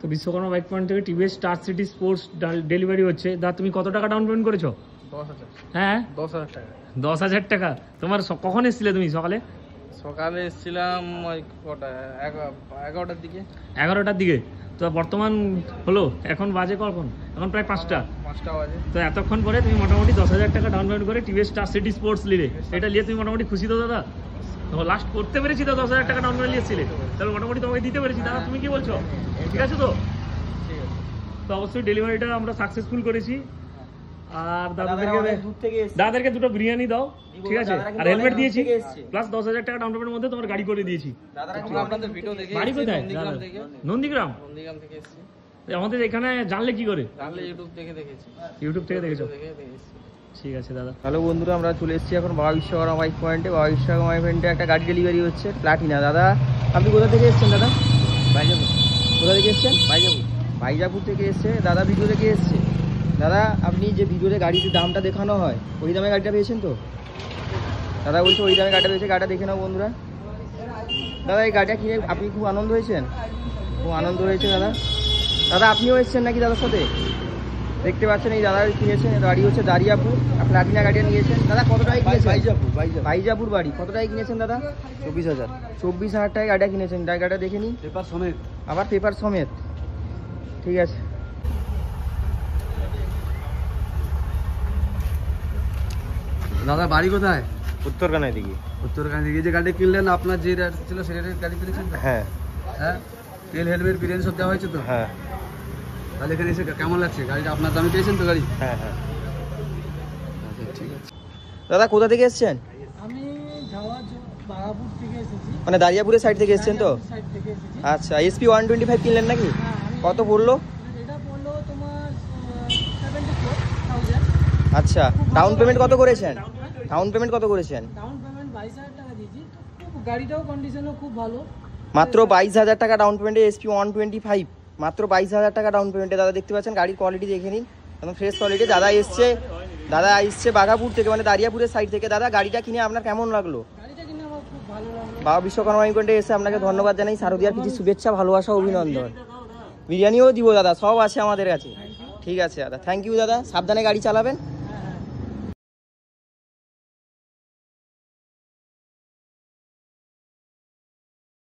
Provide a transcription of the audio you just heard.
তো Vishwakarma bike point থেকে TVS star city sports delivery হচ্ছে। দাদা তুমি কত টাকা ডাউন পেমেন্ট করেছো? 10,000। হ্যাঁ 10,000 টাকা। 10,000 টাকা। তোমার কখন এসেছিলে তুমি? সকালে সকালে এসেছিলাম ওই কটা 11টার দিকে। 11টার দিকে। তো বর্তমান হলো এখন বাজে কখন? এখন প্রায় 5টা বাজে। তো এতক্ষণ পরে তুমি মোটামুটি 10,000 টাকা ডাউন পেমেন্ট করে টিভিএস স্টার সিটি স্পোর্টস নিলে। এটা নিয়ে তুমি মোটামুটি খুশি তো দাদা? লাস্ট করতে পেরেছি তো 10,000 টাকা ডাউন পেমেন্ট নিয়েছিলে, তাহলে মোটামুটি তোমাকে দিতে পেরেছি। দাদা তুমি কি বলছো? ঠিক আছে তো? তো অবশ্যই ডেলিভারিটা আমরা সাকসেসফুল করেছি। আর দাদাদেরকে দুটো বিরিয়ানি দাও, ঠিক আছে? আর হেলমেট দিয়েছি, প্লাস 10,000 টাকা ডাউন পেমেন্টের মধ্যে তোমার গাড়ি করে দিয়েছি। বাড়ি কোথায়? নন্দীগ্রাম থেকে এসেছি। আমাদের এখানে জানলে কি করে? ইউটিউব থেকে দেখেছো? ঠিক আছে দাদা। হ্যালো বন্ধুরা, আমরা চলে এসেছি এখন বাবা বিশ্বকর্মা বাইক পয়েন্টে। বাবা বিশ্বকর্মা বাইক পয়েন্টে একটা গাড়ি ডেলিভারি হচ্ছে, প্লাটিনা। দাদা আপনি কোথা থেকে এসেছেন? দাদা বাইজাপুর। কোথা থেকে এসেছেন? বাইজাপুর থেকে এসছে দাদা, ভিডিও থেকে এসছে। দাদা আপনি যে ভিডিওতে গাড়ির দামটা দেখানো হয় ওই দামে গাড়িটা পেয়েছেন তো? দাদা বলছে ওই দামে গাড়িটা পেয়েছে। গাড়িটা দেখে নাও বন্ধুরা। দাদা এই গাড়িটা কিনে আপনি খুব আনন্দ হয়েছেন? খুব আনন্দ হয়েছে দাদা। দাদা আপনিও এসেছেন নাকি দাদার সাথে? দেখতে পাচ্ছেন এই দাদা কিনেছেন গাড়ি হচ্ছে দারিয়াপুর, প্লাটিনা গাড়িটা নিয়েছেন। দাদা কত টাকায় কিনেছেন? বাইজাপুর বাড়ি। কত টাকায় কিনেছেন দাদা? 24,000। 24,000 টাকায় গাড়িটা কিনেছেন। গাড়িটা দেখে নিন, পেপার সমেত। আবার পেপার সমেত, ঠিক আছে। দাদা বাড়ি কোথায়? উত্তরখানায় দিকে। উত্তরখানা দিকে। যে গাড়ি কিনলেন আপনার যে রেট ছিল সেই রেটের গাড়ি কিনেছেন? হ্যাঁ হ্যাঁ। তেল হেলমেট বিরিয়ানি সব দেওয়া হয়েছে তো? হ্যাঁ। তাহলে এখানে এসে কেমন লাগছে? গাড়িটা আপনার দামে পেয়েছেন তো গাড়ি? হ্যাঁ হ্যাঁ। আচ্ছা ঠিক আছে। দাদা কোথা থেকে এসেছেন? আমি বাগাপুর থেকে এসেছি, মানে দারিয়াপুরের সাইড থেকে এসেছেন তো? সাইড থেকে এসেছি। আচ্ছা, SP 125 কিনলেন নাকি? কত পড়লো? এটা পড়লো তোমার 74,000। আচ্ছা, ডাউন পেমেন্ট কত করেছেন? ডাউন পেমেন্ট কত করেছেন? ডাউন পেমেন্ট 22,000 টাকা দিয়েছি। তো খুব গাড়িটাও কন্ডিশনও খুব ভালো। মাত্র 22,000 টাকা ডাউন পেমেন্টে SP 125। মাত্র 22,000 টাকা ডাউন পেমেন্টে। দাদা দেখতে পাচ্ছেন গাড়ির কোয়ালিটি দেখে নিন, একদম ফ্রেশ কোয়ালিটি। দাদা এসছে বাঘাপুর থেকে, মানে দারিয়াপুরের সাইড থেকে। দাদা গাড়িটা কিনে আপনার কেমন লাগলো? গাড়িটা কিনে আমার খুব ভালো লাগলো। বাবা বিশ্বকর্মা বাইক পয়েন্টে এসে আপনাকে ধন্যবাদ জানাই। শারদিয়ার কিছু শুভেচ্ছা, ভালোবাসা, অভিনন্দন। বিরিয়ানিও দিব দাদা, সব আছে আমাদের কাছে। ঠিক আছে দাদা, থ্যাংক ইউ দাদা। সাবধানে গাড়ি চালাবেন।